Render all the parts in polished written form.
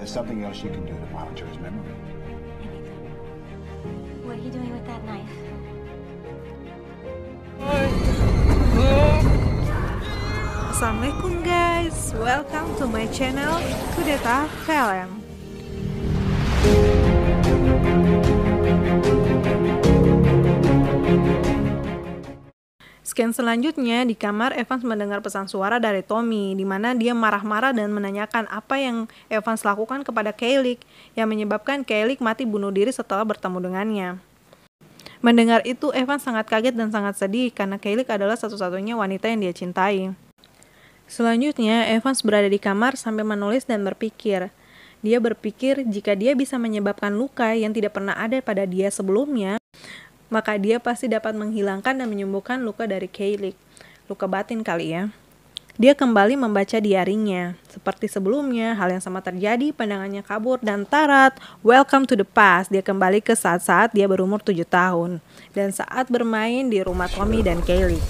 There's something else you can do to monitor his memory. What are you doing with that knife? Assalamualaikum guys, welcome to my channel Kudeta Film. Scan selanjutnya, di kamar Evans mendengar pesan suara dari Tommy, di mana dia marah-marah dan menanyakan apa yang Evans lakukan kepada Kayleigh, yang menyebabkan Kayleigh mati bunuh diri setelah bertemu dengannya. Mendengar itu, Evans sangat kaget dan sangat sedih karena Kayleigh adalah satu-satunya wanita yang dia cintai. Selanjutnya, Evans berada di kamar sambil menulis dan berpikir. Dia berpikir jika dia bisa menyebabkan luka yang tidak pernah ada pada dia sebelumnya, maka dia pasti dapat menghilangkan dan menyembuhkan luka dari Kayleigh. Luka batin kali ya. Dia kembali membaca diarinya. Seperti sebelumnya, hal yang sama terjadi, pandangannya kabur dan tarat. Welcome to the past. Dia kembali ke saat-saat dia berumur 7 tahun. Dan saat bermain di rumah Tommy dan Kayleigh.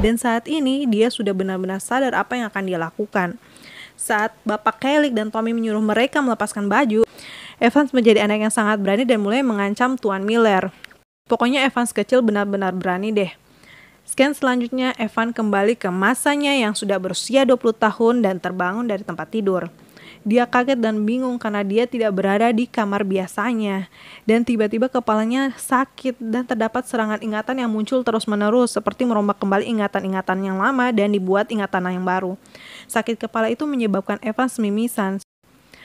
Dan saat ini, dia sudah benar-benar sadar apa yang akan dia lakukan. Saat Bapak Kayleigh dan Tommy menyuruh mereka melepaskan baju, Evans menjadi anak yang sangat berani dan mulai mengancam Tuan Miller. Pokoknya Evans kecil benar-benar berani deh. Scan selanjutnya, Evans kembali ke masanya yang sudah berusia 20 tahun dan terbangun dari tempat tidur. Dia kaget dan bingung karena dia tidak berada di kamar biasanya. Dan tiba-tiba kepalanya sakit dan terdapat serangan ingatan yang muncul terus-menerus seperti merombak kembali ingatan-ingatan yang lama dan dibuat ingatan yang baru. Sakit kepala itu menyebabkan Evans mimisan.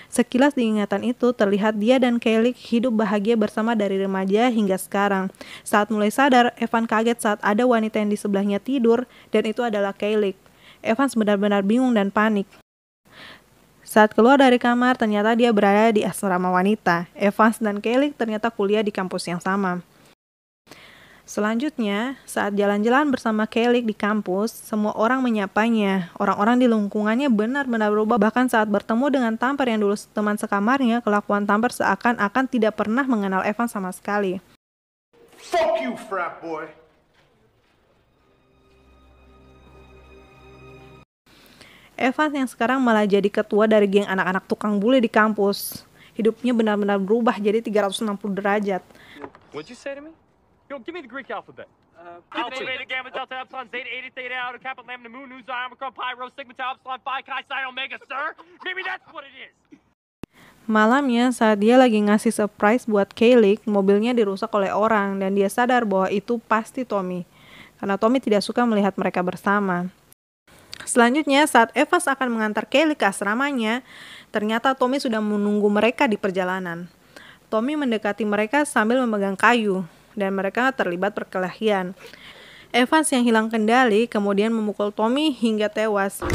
Sekilas di ingatan itu terlihat dia dan Kayleigh hidup bahagia bersama dari remaja hingga sekarang. Saat mulai sadar, Evans kaget saat ada wanita yang di sebelahnya tidur dan itu adalah Kayleigh. Evans benar-benar bingung dan panik. Saat keluar dari kamar, ternyata dia berada di asrama wanita. Evans dan Kayleigh ternyata kuliah di kampus yang sama. Selanjutnya, saat jalan-jalan bersama Kayleigh di kampus, semua orang menyapanya. Orang-orang di lingkungannya benar-benar berubah. Bahkan saat bertemu dengan Tamper yang dulu teman sekamarnya, kelakuan Tamper seakan-akan tidak pernah mengenal Evans sama sekali. Fuck you, frat boy! Evans yang sekarang malah jadi ketua dari geng anak-anak tukang bule di kampus. Hidupnya benar-benar berubah jadi 360 derajat. What'd you say to me? Yo, give me the Greek alphabet. Alpha, beta, gamma, delta, epsilon, zeta, eta, theta, iota, kappa, lambda, mu, nu, xi, omicron, pi, rho, sigma, tau, epsilon, phi, chi, psi, omega, sir? Maybe that's what it is. Malamnya saat dia lagi ngasih surprise buat Kayleigh, mobilnya dirusak oleh orang dan dia sadar bahwa itu pasti Tommy. Karena Tommy tidak suka melihat mereka bersama. Selanjutnya, saat Evans akan mengantar Kayleigh ke asramanya, ternyata Tommy sudah menunggu mereka di perjalanan. Tommy mendekati mereka sambil memegang kayu, dan mereka terlibat perkelahian. Evans yang hilang kendali kemudian memukul Tommy hingga tewas.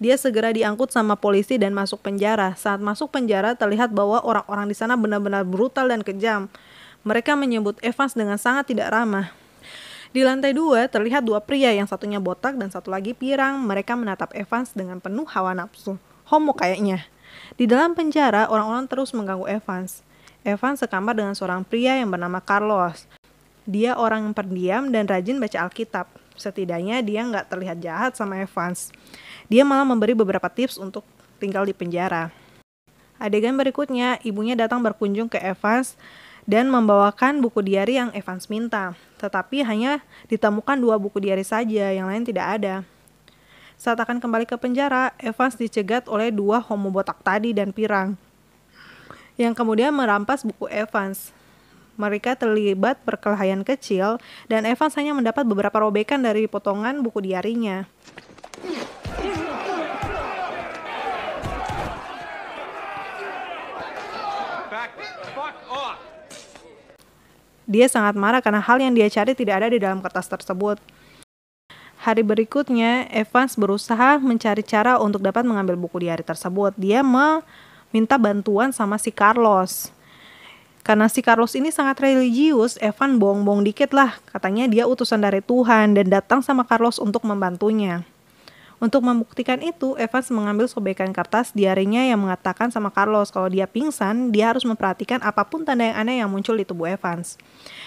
Dia segera diangkut sama polisi dan masuk penjara. Saat masuk penjara, terlihat bahwa orang-orang di sana benar-benar brutal dan kejam. Mereka menyebut Evans dengan sangat tidak ramah. Di lantai 2, terlihat dua pria, yang satunya botak dan satu lagi pirang. Mereka menatap Evans dengan penuh hawa nafsu. Homo kayaknya. Di dalam penjara, orang-orang terus mengganggu Evans. Evans sekamar dengan seorang pria yang bernama Carlos. Dia orang yang pendiam dan rajin baca Alkitab. Setidaknya dia nggak terlihat jahat sama Evans. Dia malah memberi beberapa tips untuk tinggal di penjara. Adegan berikutnya, ibunya datang berkunjung ke Evans dan membawakan buku diari yang Evans minta. Tetapi hanya ditemukan 2 buku diari saja, yang lain tidak ada. Saat akan kembali ke penjara, Evans dicegat oleh 2 homo botak tadi dan pirang, yang kemudian merampas buku Evans. Mereka terlibat perkelahian kecil dan Evans hanya mendapat beberapa robekan dari potongan buku diarinya. Dia sangat marah karena hal yang dia cari tidak ada di dalam kertas tersebut. Hari berikutnya, Evans berusaha mencari cara untuk dapat mengambil buku diari tersebut. Dia meminta bantuan sama si Carlos. Karena si Carlos ini sangat religius, Evan bohong-bohong dikit lah. Katanya dia utusan dari Tuhan dan datang sama Carlos untuk membantunya. Untuk membuktikan itu, Evans mengambil sobekan kertas diarinya yang mengatakan sama Carlos kalau dia pingsan, dia harus memperhatikan apapun tanda yang aneh yang muncul di tubuh Evans.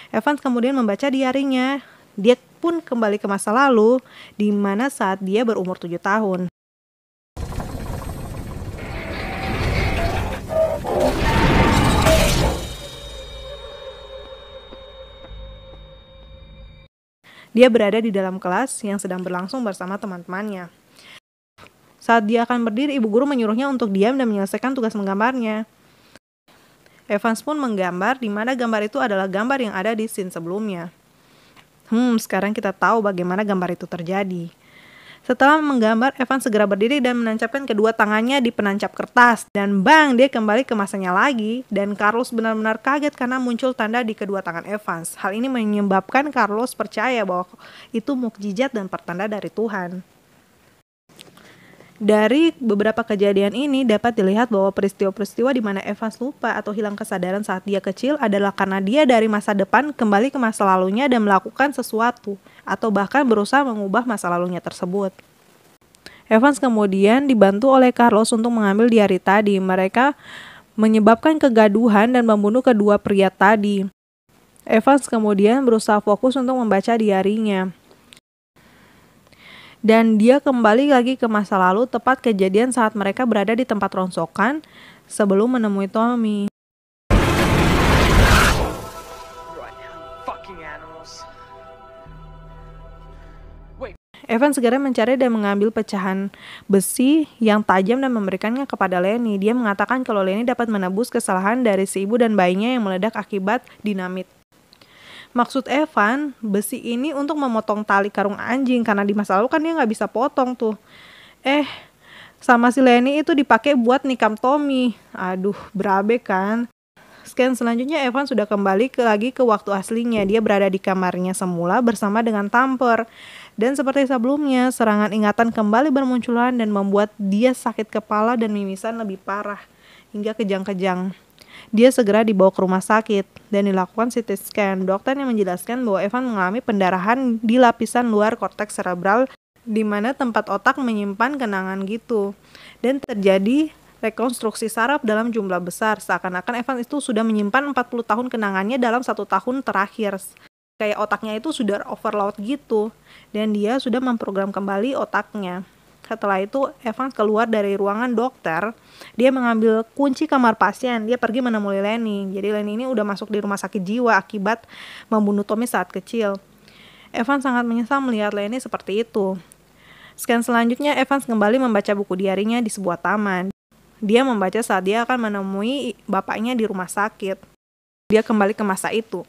Evans kemudian membaca diarinya. Dia pun kembali ke masa lalu, di mana saat dia berumur 7 tahun. Dia berada di dalam kelas yang sedang berlangsung bersama teman-temannya. Saat dia akan berdiri, ibu guru menyuruhnya untuk diam dan menyelesaikan tugas menggambarnya. Evans pun menggambar, di mana gambar itu adalah gambar yang ada di scene sebelumnya. Sekarang kita tahu bagaimana gambar itu terjadi. Setelah menggambar, Evans segera berdiri dan menancapkan kedua tangannya di penancap kertas. Dan bang, dia kembali ke masanya lagi. Dan Carlos benar-benar kaget karena muncul tanda di kedua tangan Evans. Hal ini menyebabkan Carlos percaya bahwa itu mukjizat dan pertanda dari Tuhan. Dari beberapa kejadian ini dapat dilihat bahwa peristiwa-peristiwa di mana Evans lupa atau hilang kesadaran saat dia kecil adalah karena dia dari masa depan kembali ke masa lalunya dan melakukan sesuatu, atau bahkan berusaha mengubah masa lalunya tersebut. Evans kemudian dibantu oleh Carlos untuk mengambil diari tadi. Mereka menyebabkan kegaduhan dan membunuh kedua pria tadi. Evans kemudian berusaha fokus untuk membaca diarinya. Dan dia kembali lagi ke masa lalu, tepat kejadian saat mereka berada di tempat rongsokan sebelum menemui Tommy. Evans segera mencari dan mengambil pecahan besi yang tajam dan memberikannya kepada Lenny. Dia mengatakan kalau Lenny dapat menebus kesalahan dari si ibu dan bayinya yang meledak akibat dinamit. Maksud Evan, besi ini untuk memotong tali karung anjing, karena di masa lalu kan dia nggak bisa potong tuh. Sama si Lenny itu dipakai buat nikam Tommy. Aduh, berabe kan. Scan selanjutnya, Evan sudah kembali lagi ke waktu aslinya. Dia berada di kamarnya semula bersama dengan Thumper. Dan seperti sebelumnya, serangan ingatan kembali bermunculan dan membuat dia sakit kepala dan mimisan lebih parah hingga kejang-kejang. Dia segera dibawa ke rumah sakit dan dilakukan CT scan. Dokter yang menjelaskan bahwa Evan mengalami pendarahan di lapisan luar korteks cerebral, di mana tempat otak menyimpan kenangan gitu. Dan terjadi rekonstruksi saraf dalam jumlah besar. Seakan-akan Evan itu sudah menyimpan 40 tahun kenangannya dalam 1 tahun terakhir. Kayak otaknya itu sudah overload gitu. Dan dia sudah memprogram kembali otaknya. Setelah itu, Evans keluar dari ruangan dokter. Dia mengambil kunci kamar pasien. Dia pergi menemui Lenny. Jadi Lenny ini udah masuk di rumah sakit jiwa akibat membunuh Tommy saat kecil. Evans sangat menyesal melihat Lenny seperti itu. Scan selanjutnya, Evans kembali membaca buku diarinya di sebuah taman. Dia membaca saat dia akan menemui bapaknya di rumah sakit. Dia kembali ke masa itu.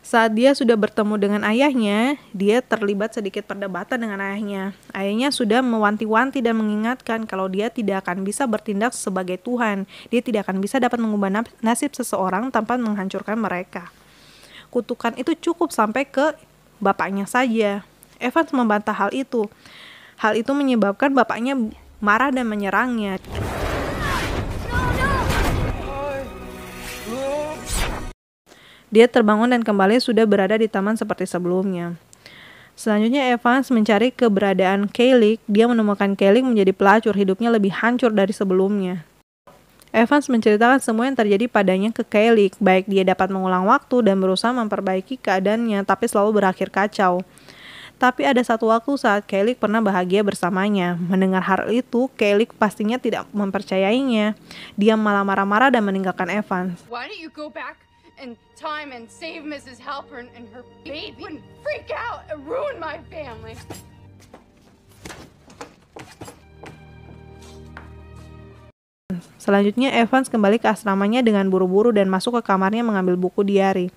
Saat dia sudah bertemu dengan ayahnya, dia terlibat sedikit perdebatan dengan ayahnya. Ayahnya sudah mewanti-wanti dan mengingatkan kalau dia tidak akan bisa bertindak sebagai Tuhan. Dia tidak akan bisa dapat mengubah nasib seseorang tanpa menghancurkan mereka. Kutukan itu cukup sampai ke bapaknya saja. Evans membantah hal itu. Hal itu menyebabkan bapaknya marah dan menyerangnya. Dia terbangun dan kembali sudah berada di taman seperti sebelumnya. Selanjutnya Evans mencari keberadaan Kayleigh. Dia menemukan Kayleigh menjadi pelacur, hidupnya lebih hancur dari sebelumnya. Evans menceritakan semua yang terjadi padanya ke Kayleigh, baik dia dapat mengulang waktu dan berusaha memperbaiki keadaannya, tapi selalu berakhir kacau. Tapi ada satu waktu saat Kayleigh pernah bahagia bersamanya. Mendengar hal itu, Kayleigh pastinya tidak mempercayainya. Dia malah marah-marah dan meninggalkan Evans. Why don't you go back in time and save Mrs. Halpern and her baby? Wouldn't freak out and ruin my family. Selanjutnya Evans kembali ke asramanya dengan buru-buru dan masuk ke kamarnya mengambil buku diari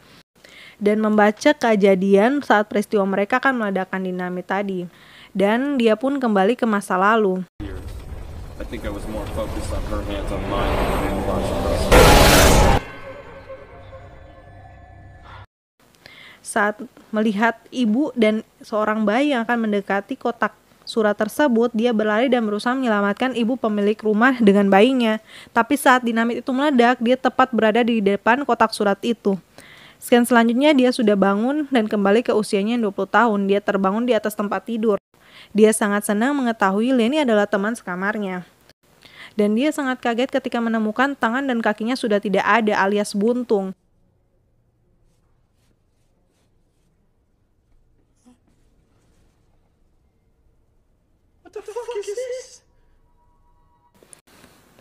dan membaca kejadian saat peristiwa mereka akan meledakkan dinamit tadi. Dan dia pun kembali ke masa lalu. I think I was more focused on her hands on mine than I was. Saat melihat ibu dan seorang bayi yang akan mendekati kotak surat tersebut, dia berlari dan berusaha menyelamatkan ibu pemilik rumah dengan bayinya. Tapi saat dinamit itu meledak, dia tepat berada di depan kotak surat itu. Scan selanjutnya, dia sudah bangun dan kembali ke usianya yang 20 tahun. Dia terbangun di atas tempat tidur. Dia sangat senang mengetahui Lenny adalah teman sekamarnya. Dan dia sangat kaget ketika menemukan tangan dan kakinya sudah tidak ada alias buntung. What the fuck is this?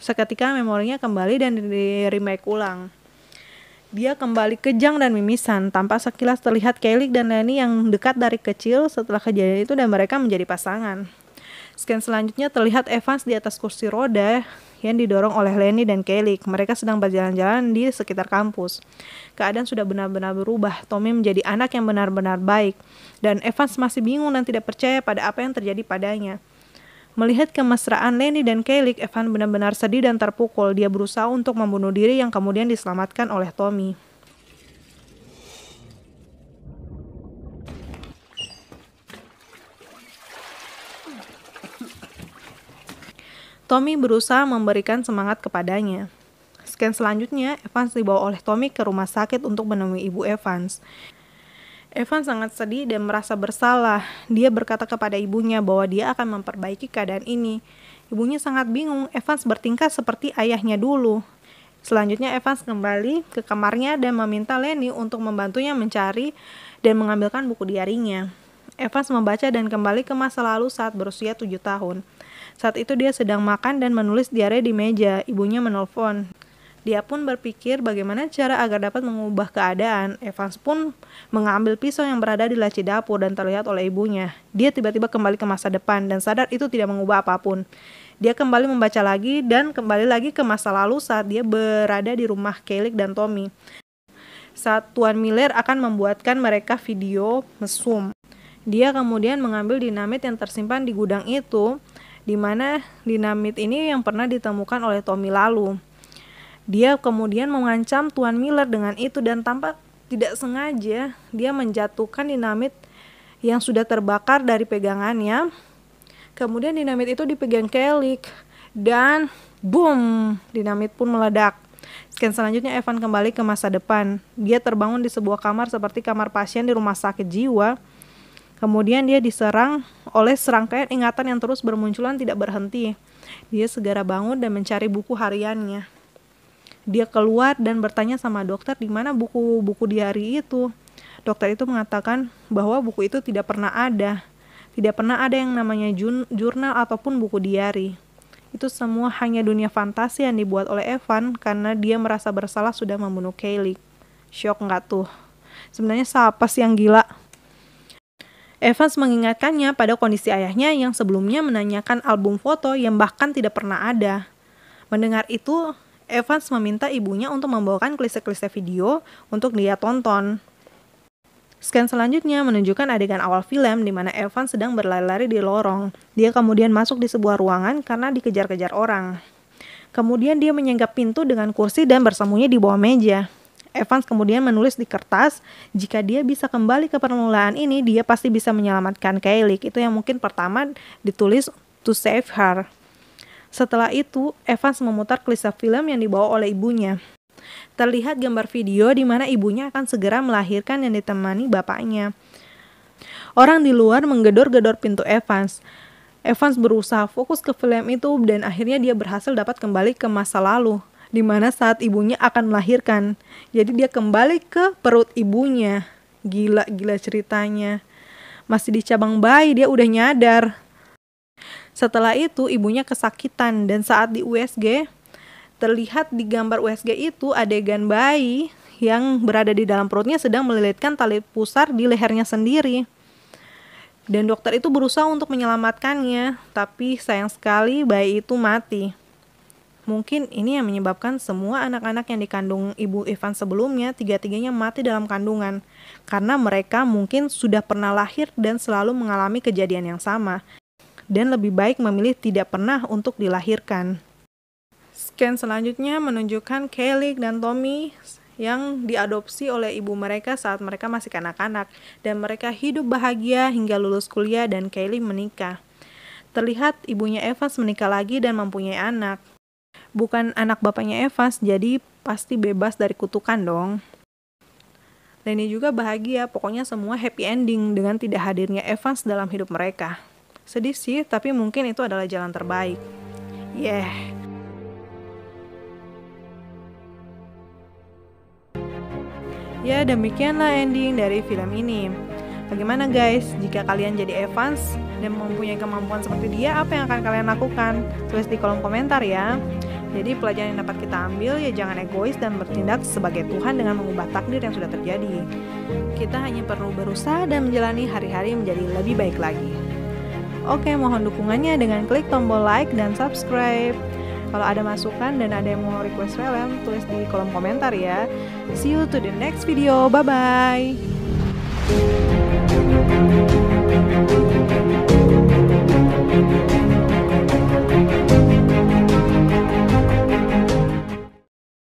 Seketika memorinya kembali dan di-remake ulang. Dia kembali kejang dan mimisan, tanpa sekilas terlihat Kaylee dan Lenny yang dekat dari kecil setelah kejadian itu dan mereka menjadi pasangan. Scan selanjutnya terlihat Evans di atas kursi roda yang didorong oleh Lenny dan Kaylee. Mereka sedang berjalan-jalan di sekitar kampus. Keadaan sudah benar-benar berubah. Tommy menjadi anak yang benar-benar baik, dan Evans masih bingung dan tidak percaya pada apa yang terjadi padanya. Melihat kemesraan Lenny dan Kaylee, Evan benar-benar sedih dan terpukul. Dia berusaha untuk membunuh diri yang kemudian diselamatkan oleh Tommy. Tommy berusaha memberikan semangat kepadanya. Scan selanjutnya, Evans dibawa oleh Tommy ke rumah sakit untuk menemui ibu Evans. Evans sangat sedih dan merasa bersalah. Dia berkata kepada ibunya bahwa dia akan memperbaiki keadaan ini. Ibunya sangat bingung. Evans bertingkah seperti ayahnya dulu. Selanjutnya Evans kembali ke kamarnya dan meminta Lenny untuk membantunya mencari dan mengambilkan buku diarinya. Evans membaca dan kembali ke masa lalu saat berusia 7 tahun. Saat itu dia sedang makan dan menulis diari di meja. Ibunya menelpon. Dia pun berpikir bagaimana cara agar dapat mengubah keadaan. Evans pun mengambil pisau yang berada di laci dapur dan terlihat oleh ibunya. Dia tiba-tiba kembali ke masa depan dan sadar itu tidak mengubah apapun. Dia kembali membaca lagi dan kembali lagi ke masa lalu saat dia berada di rumah Kaylee dan Tommy. Saat Tuan Miller akan membuatkan mereka video mesum. Dia kemudian mengambil dinamit yang tersimpan di gudang itu, di mana dinamit ini yang pernah ditemukan oleh Tommy lalu. Dia kemudian mengancam Tuan Miller dengan itu dan tanpa tidak sengaja dia menjatuhkan dinamit yang sudah terbakar dari pegangannya. Kemudian dinamit itu dipegang Kaylee dan boom, dinamit pun meledak. Scan selanjutnya Evan kembali ke masa depan. Dia terbangun di sebuah kamar seperti kamar pasien di rumah sakit jiwa. Kemudian dia diserang oleh serangkaian ingatan yang terus bermunculan tidak berhenti. Dia segera bangun dan mencari buku hariannya. Dia keluar dan bertanya sama dokter di mana buku-buku diari itu. Dokter itu mengatakan bahwa buku itu tidak pernah ada. Tidak pernah ada yang namanya jurnal ataupun buku diari. Itu semua hanya dunia fantasi yang dibuat oleh Evan karena dia merasa bersalah sudah membunuh Kaylee. Syok nggak tuh? Sebenarnya siapa sih yang gila? Evans mengingatkannya pada kondisi ayahnya yang sebelumnya menanyakan album foto yang bahkan tidak pernah ada. Mendengar itu, Evans meminta ibunya untuk membawakan klise-klise video untuk dia tonton. Scan selanjutnya menunjukkan adegan awal film di mana Evans sedang berlari-lari di lorong. Dia kemudian masuk di sebuah ruangan karena dikejar-kejar orang. Kemudian dia menyenggap pintu dengan kursi dan bersembunyi di bawah meja. Evans kemudian menulis di kertas, jika dia bisa kembali ke permulaan ini, dia pasti bisa menyelamatkan Kaylee. Itu yang mungkin pertama ditulis to save her. Setelah itu, Evans memutar klise film yang dibawa oleh ibunya. Terlihat gambar video di mana ibunya akan segera melahirkan yang ditemani bapaknya. Orang di luar menggedor-gedor pintu Evans. Evans berusaha fokus ke film itu dan akhirnya dia berhasil dapat kembali ke masa lalu, di mana saat ibunya akan melahirkan. Jadi dia kembali ke perut ibunya. Gila ceritanya. Masih di cabang bayi dia udah nyadar. Setelah itu ibunya kesakitan dan saat di USG, terlihat di gambar USG itu adegan bayi yang berada di dalam perutnya sedang melilitkan tali pusar di lehernya sendiri. Dan dokter itu berusaha untuk menyelamatkannya, tapi sayang sekali bayi itu mati. Mungkin ini yang menyebabkan semua anak-anak yang dikandung ibu Evan sebelumnya, tiga-tiganya mati dalam kandungan. Karena mereka mungkin sudah pernah lahir dan selalu mengalami kejadian yang sama. Dan lebih baik memilih tidak pernah untuk dilahirkan. Scan selanjutnya menunjukkan Kaylee dan Tommy yang diadopsi oleh ibu mereka saat mereka masih kanak-kanak. Dan mereka hidup bahagia hingga lulus kuliah dan Kaylee menikah. Terlihat ibunya Evans menikah lagi dan mempunyai anak. Bukan anak bapaknya Evans, jadi pasti bebas dari kutukan dong. Lenny juga bahagia, pokoknya semua happy ending dengan tidak hadirnya Evans dalam hidup mereka. Sedih sih, tapi mungkin itu adalah jalan terbaik. Ya, demikianlah ending dari film ini. Bagaimana guys, jika kalian jadi Evans dan mempunyai kemampuan seperti dia, apa yang akan kalian lakukan? Tulis di kolom komentar ya. Jadi pelajaran yang dapat kita ambil ya, jangan egois dan bertindak sebagai Tuhan dengan mengubah takdir yang sudah terjadi. Kita hanya perlu berusaha dan menjalani hari-hari menjadi lebih baik lagi. Oke, mohon dukungannya dengan klik tombol like dan subscribe. Kalau ada masukan dan ada yang mau request film, tulis di kolom komentar ya. See you to the next video. Bye-bye.